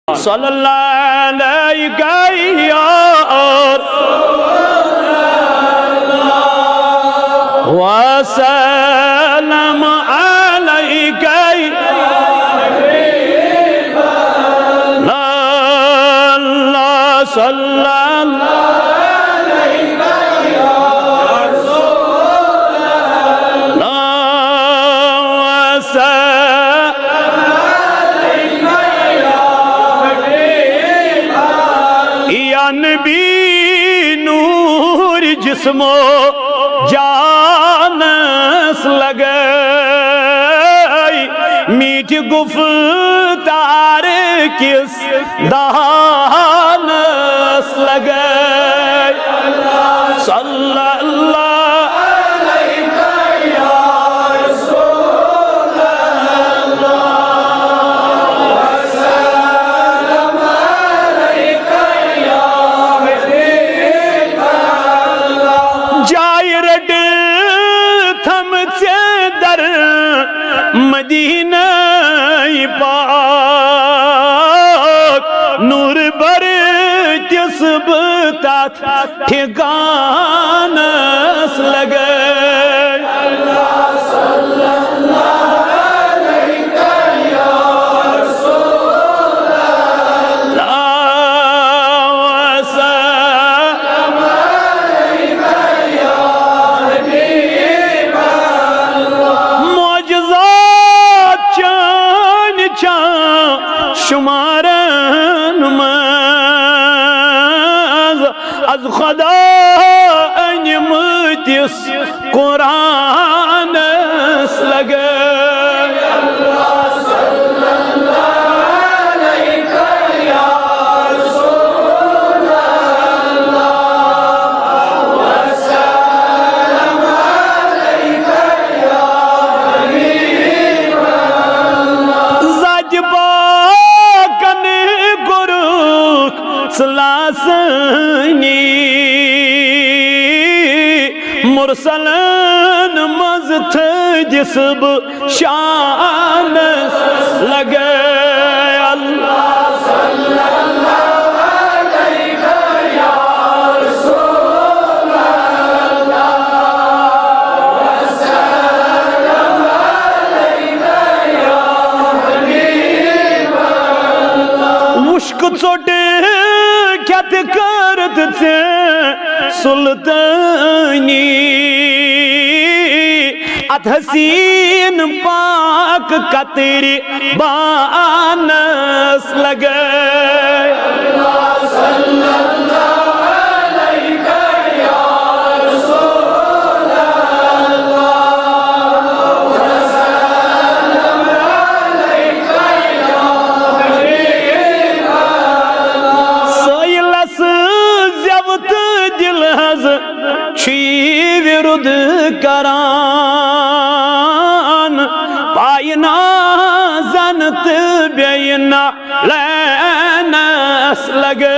सल्लल्लाहु अलैहि वसल्लम अलैका नबी नूर जिस्मो जानस लगे मीठ गुफ्तार किस दानस लगे सल्लल्लाहु मदीना पाक नूर बर तिस्बता ठिकानस लगे शुमारन मज अज खुदा अनिमतिस कुरान लगे सलासनी मुरसलन मज थ जिस्ब शान लगे अल्लाह सल्लल्लाहु अलैहि या रसूल अल्लाह वसल्लम अलैका या हबीब अल्लाह मुश्क चोटे क्या करत थे सुल्तानी अत हसीन पाक का तेरी बानस लगे विरुद्ध करान पायना जनत बेना लैनस लगे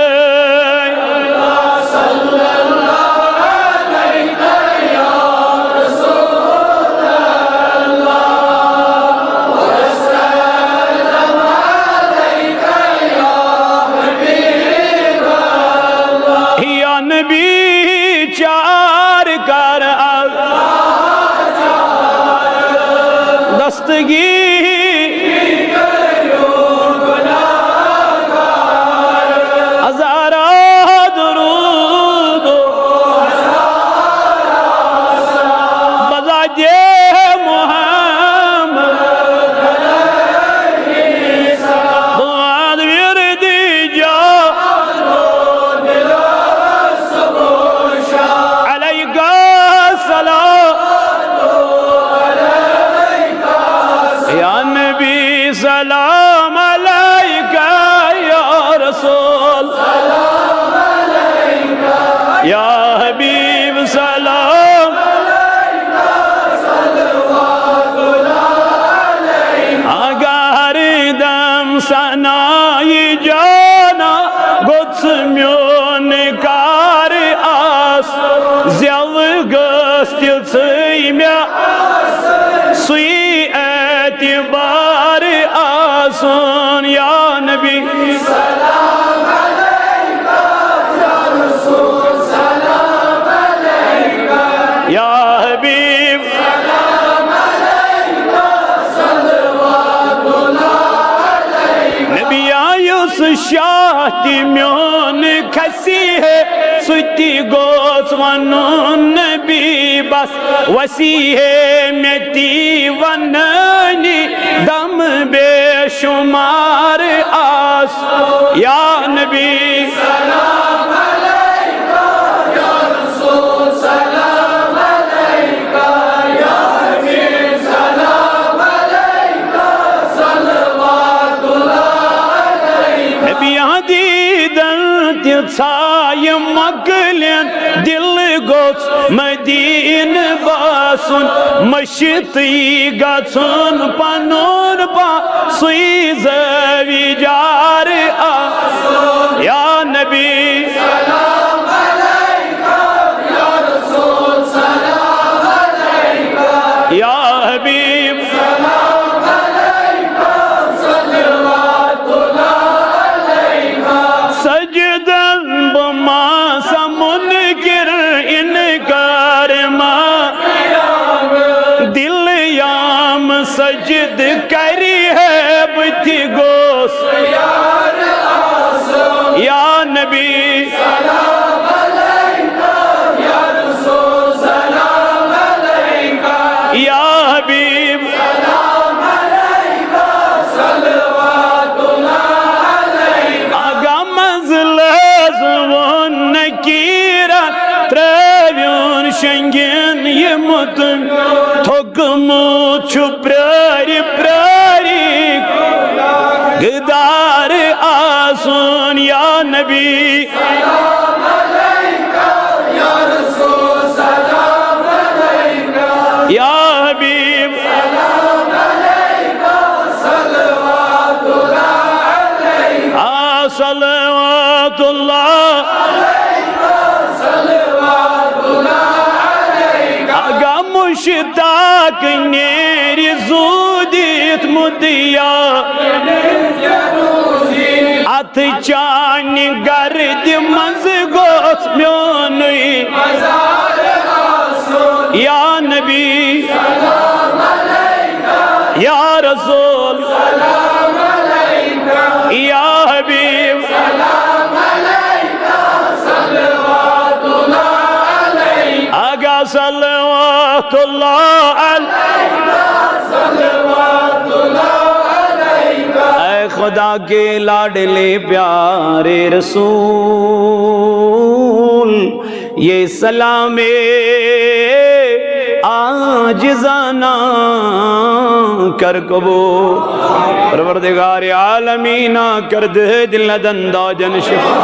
दस्तगी हजारा दुरूद बजाजे मोहम्मद विरदी जा अलैका सलाम या नबी सलाम अलैका या रसूल सलाम अलैका या हबीब सलाम अलैका सल्लल्लाहु अलैका अगर दम सनाई जाना गुत्स म्योन कार आस ज़व गस्तिल म्या सुई एतबार आसन या नबी युस शाह म्योन खसी है सुती गोस वनुन नबी बस वसी है मेती वननी दम बेशुमार आस या नबी सलाम अलैका या रसूल सलाम अलैका या हबीब सलाम अलैका सल्लल्लाहु अलैका नबी दीदन तिछाय मकलन दिल गोस मदीन बासुन मशिती गछुन पनुन पा सुई ज़विजार या नबी सलाम अलैका या रसूल सलाम अलैका या हबीब सलाम अलैका सल्लल्लाहु अलैका सजदन बमा समुनकिर इनकार मा दिल याम सजद करी है बुद्धि गोस या नबी सलाम अलैका या रसूल सलाम अलैका या हबीब सलाम अलैका सल्लल्लाहु अलैका आगा मजलस वन नकीरा त्रव्युन शंगिन यमुतन थोकमु छुप्रारी प्रारी गदार आसुन या नबी सलाम अलैका या रसूल सलाम अलैका या हबीब सलाम अलैका सल्लल्लाहु अलैका सल्लल्लाहु अलैका सल्लल्लाहु अलैका आगा मुश्ताक नेरी जूदित मुदिया अथ चान गर्द मज गोस म्योन या नबी सलाम अलैका या रसूल सलाम अलैका या हबीब सलाम अलैका सल्लल्लाहु अलैका आगा सल्लल्लाहु अलैका सल्लल्लाहु अलैका ऐ खुदा के लाडले प्यारे रसूल ये सलामे आजिज़ाना कर कबूल परवरदिगार आलमीना कर दे दिल दंदा जन शिफा।